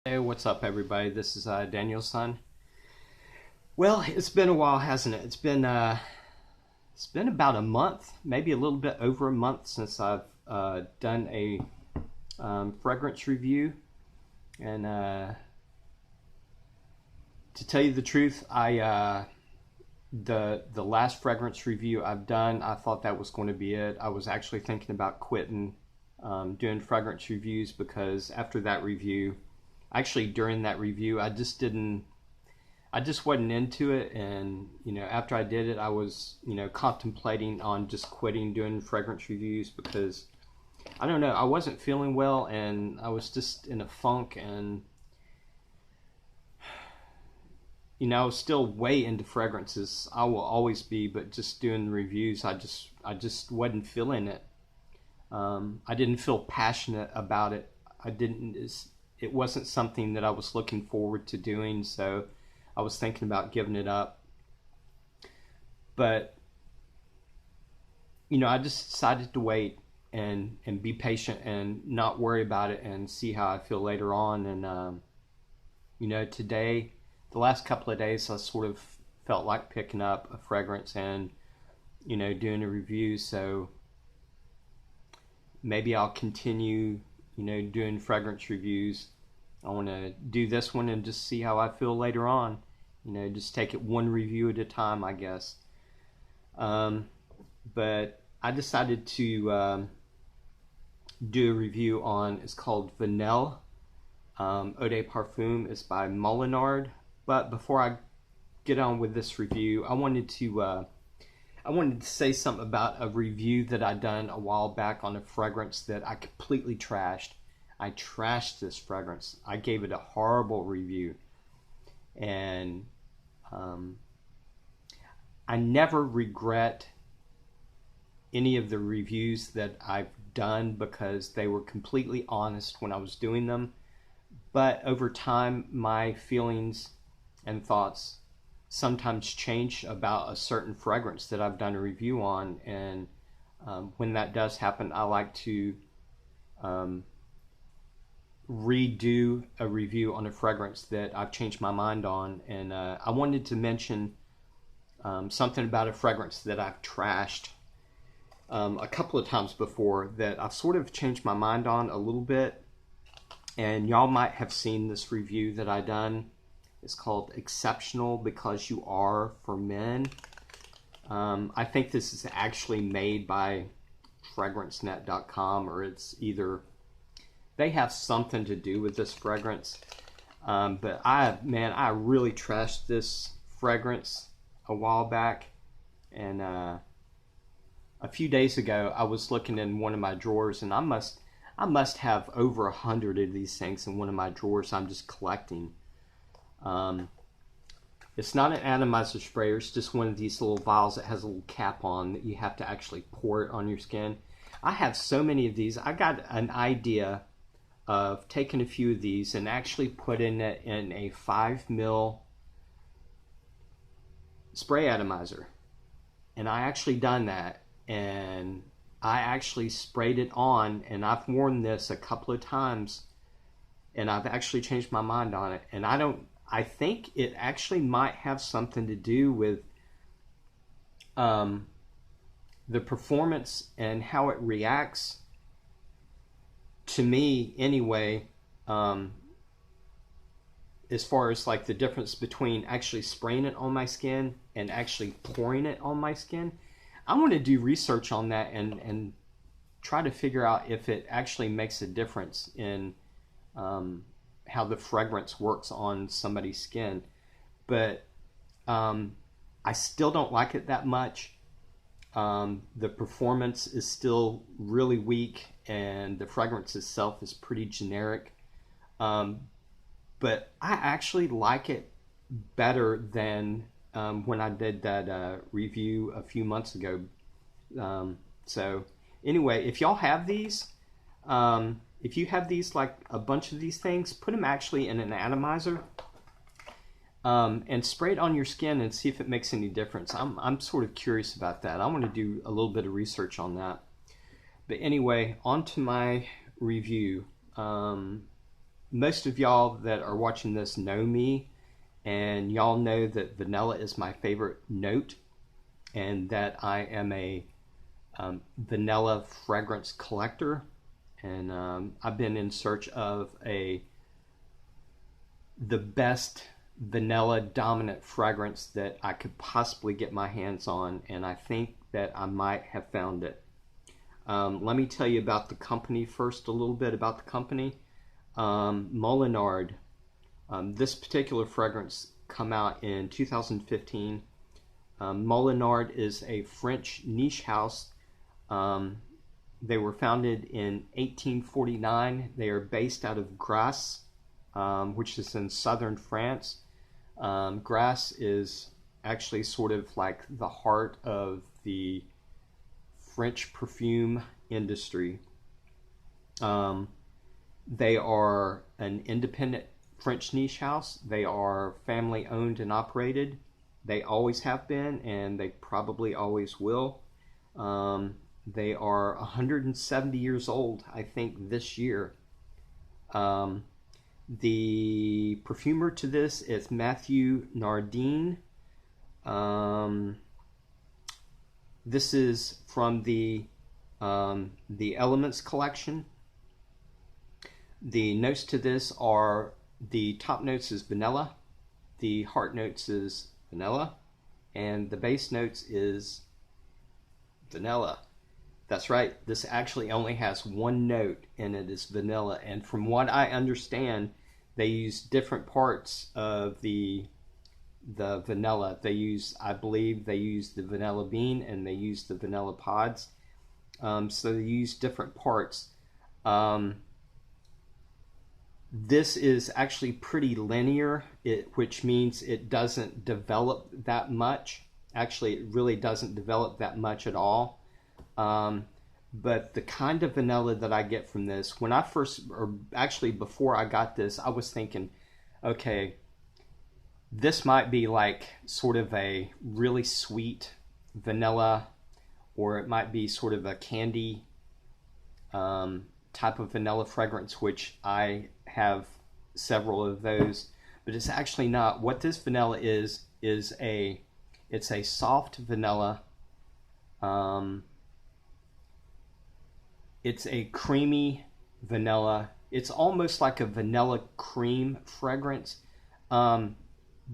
Hey, what's up, everybody? This is Daniel's son. Well, it's been a while, hasn't it? It's been about a month, maybe a little bit over a month since I've done a fragrance review. And to tell you the truth, I the last fragrance review I've done, I thought that was going to be it. I was actually thinking about quitting doing fragrance reviews because after that review, actually during that review, I just wasn't into it. And after I did it, I was contemplating on just quitting doing fragrance reviews because I don't know, I wasn't feeling well and I was just in a funk. And I was still way into fragrances. I will always be, but just doing the reviews, I just wasn't feeling it. I didn't feel passionate about it. I didn't. It wasn't something that I was looking forward to doing, so I was thinking about giving it up. But I just decided to wait and be patient and not worry about it and see how I feel later on. And today, the last couple of days, I sort of felt like picking up a fragrance and doing a review. So maybe I'll continue doing fragrance reviews. I want to do this one and just see how I feel later on. Just take it one review at a time, I guess. But I decided to do a review on, it's called Vanille Eau de Parfum. It's by Molinard. But before I get on with this review, I wanted to say something about a review that I done a while back on a fragrance that I completely trashed. I trashed this fragrance. I gave it a horrible review. And I never regret any of the reviews that I've done because they were completely honest when I was doing them. But over time, my feelings and thoughts sometimes change about a certain fragrance that I've done a review on. And when that does happen, I like to redo a review on a fragrance that I've changed my mind on. And I wanted to mention something about a fragrance that I've trashed a couple of times before that I've sort of changed my mind on a little bit. And y'all might have seen this review that I done. It's called Exceptional Because You Are for Men. I think this is actually made by fragrancenet.com, or it's either they have something to do with this fragrance. But I really trashed this fragrance a while back. And a few days ago, I was looking in one of my drawers, and I must have over 100 of these things in one of my drawers I'm just collecting. It's not an atomizer sprayer. It's just one of these little vials that has a little cap on that you have to actually pour it on your skin. I have so many of these. I got an idea of taking a few of these and actually putting it in a 5 ml spray atomizer. And I actually done that. And I actually sprayed it on. And I've worn this a couple of times. And I've actually changed my mind on it. And I think it actually might have something to do with the performance and how it reacts to me anyway, as far as like the difference between actually spraying it on my skin and actually pouring it on my skin. I want to do research on that and try to figure out if it actually makes a difference in how the fragrance works on somebody's skin. But I still don't like it that much. The performance is still really weak and the fragrance itself is pretty generic. But I actually like it better than when I did that review a few months ago. So anyway, if y'all have these, if you have these, like a bunch of these things, put them actually in an atomizer and spray it on your skin and see if it makes any difference. I'm sort of curious about that. I want to do a little bit of research on that. But anyway, on to my review. most of y'all that are watching this know me, and y'all know that vanilla is my favorite note, and that I am a vanilla fragrance collector. And I've been in search of the best vanilla dominant fragrance that I could possibly get my hands on, and I think that I might have found it. Let me tell you about the company first, a little bit about the company. Molinard. This particular fragrance come out in 2015. Molinard is a French niche house. They were founded in 1849. They are based out of Grasse, which is in southern France. Grasse is actually sort of like the heart of the French perfume industry. They are an independent French niche house. They are family owned and operated. They always have been, and they probably always will. They are 170 years old, I think, this year. The perfumer to this is Matthew Nardine. This is from the Elements collection. The notes to this are, the top notes is vanilla, the heart notes is vanilla, and the base notes is vanilla. That's right, this actually only has one note, and it is vanilla. And from what I understand, they use different parts of the vanilla. They use, I believe they use the vanilla bean and they use the vanilla pods. So they use different parts. This is actually pretty linear, which means it doesn't develop that much. Actually, it really doesn't develop that much at all. But the kind of vanilla that I get from this, when I first, or actually before I got this, I was thinking, okay, this might be like sort of a really sweet vanilla, or it might be sort of a candy type of vanilla fragrance, which I have several of those, but it's actually not. What this vanilla is it's a soft vanilla. It's a creamy vanilla. It's almost like a vanilla cream fragrance, but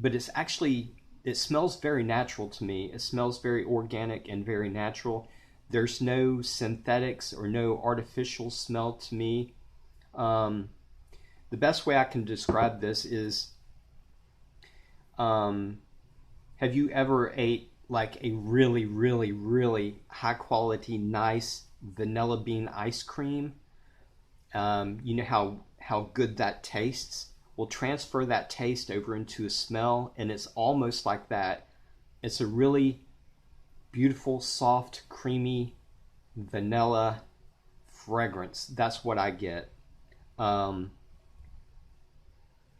it's actually, it smells very natural to me. It smells very organic and very natural. There's no synthetics or no artificial smell to me. The best way I can describe this is, have you ever ate like a really, really, really high quality, nice vanilla bean ice cream? You know how good that tastes? Well, transfer that taste over into a smell, and it's almost like that. It's a really beautiful, soft, creamy vanilla fragrance. That's what I get.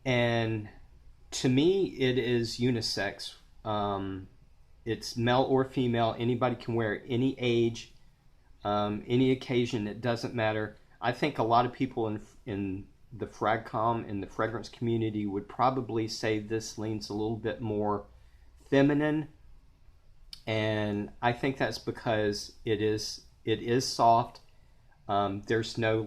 And to me, it is unisex. It's male or female. Anybody can wear it, any age, any occasion. It doesn't matter. I think a lot of people in the fragcom, in the fragrance community, would probably say this leans a little bit more feminine, and I think that's because it is soft. There's no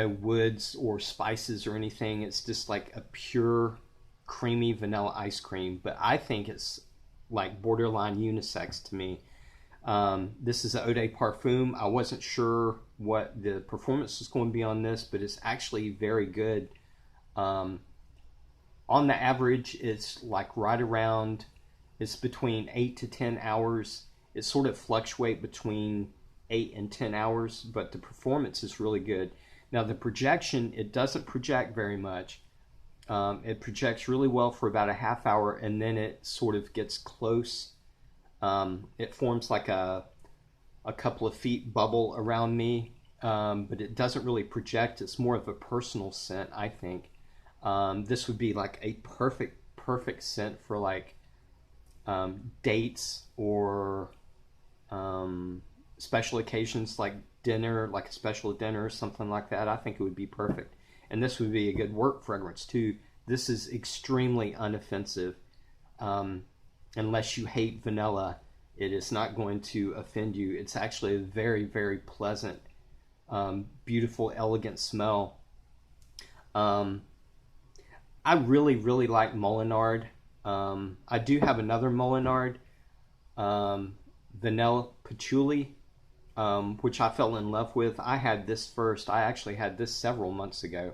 woods or spices or anything. It's just like a pure creamy vanilla ice cream, but I think it's like borderline unisex to me. This is an Eau de Parfum. I wasn't sure what the performance was going to be on this, but it's actually very good. On the average, it's like right around, it's between 8 to 10 hours. It sort of fluctuates between 8 and 10 hours, but the performance is really good. Now the projection, it doesn't project very much. It projects really well for about a half hour, and then it sort of gets close. It forms like a couple of feet bubble around me, but it doesn't really project. It's more of a personal scent, I think. This would be like a perfect scent for like dates or special occasions like dinner, like a special dinner or something like that. I think it would be perfect. and this would be a good work fragrance too. This is extremely unoffensive. Unless you hate vanilla, it is not going to offend you. It's actually a very, very pleasant, beautiful, elegant smell. I really, really like Molinard. I do have another Molinard, Vanilla Patchouli, which I fell in love with. I had this first. I actually had this several months ago.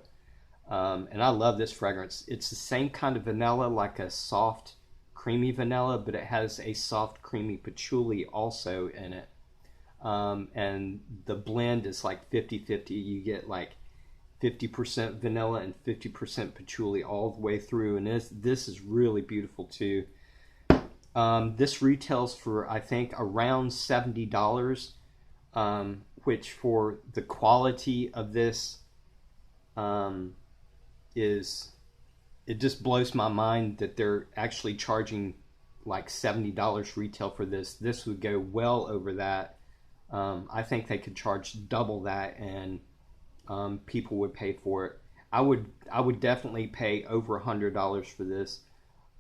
And I love this fragrance. It's the same kind of vanilla, like a soft, creamy vanilla, but it has a soft, creamy patchouli also in it. And the blend is like 50-50. You get like 50% vanilla and 50% patchouli all the way through, and this is really beautiful too. This retails for, I think, around $70, which for the quality of this it just blows my mind that they're actually charging like $70 retail for this. This would go well over that. I think they could charge double that, and people would pay for it. I would definitely pay over $100 for this,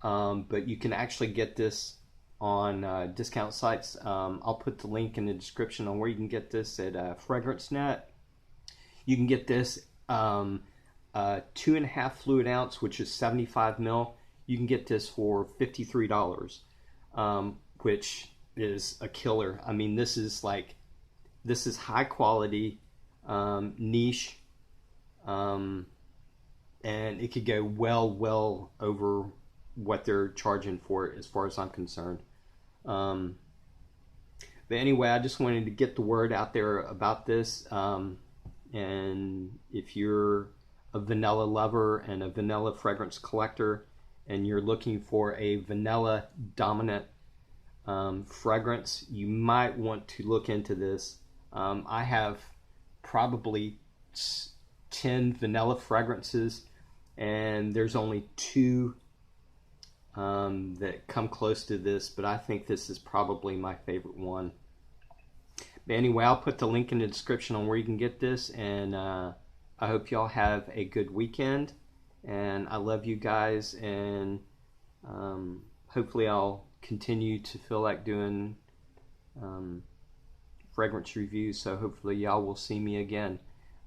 but you can actually get this on discount sites. I'll put the link in the description on where you can get this at FragranceNet. You can get this 2.5 fluid ounce, which is 75 ml. You can get this for $53, which is a killer. I mean, this is high quality, niche, and it could go well over what they're charging for it, as far as I'm concerned. But anyway, I just wanted to get the word out there about this. And if you're a vanilla lover and a vanilla fragrance collector, and you're looking for a vanilla dominant fragrance, you might want to look into this. I have probably 10 vanilla fragrances, and there's only 2 that come close to this, but I think this is probably my favorite one. But anyway, I'll put the link in the description on where you can get this, and I hope y'all have a good weekend, and I love you guys, and hopefully I'll continue to feel like doing fragrance reviews, so hopefully y'all will see me again.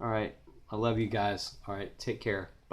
All right, I love you guys. All right, take care.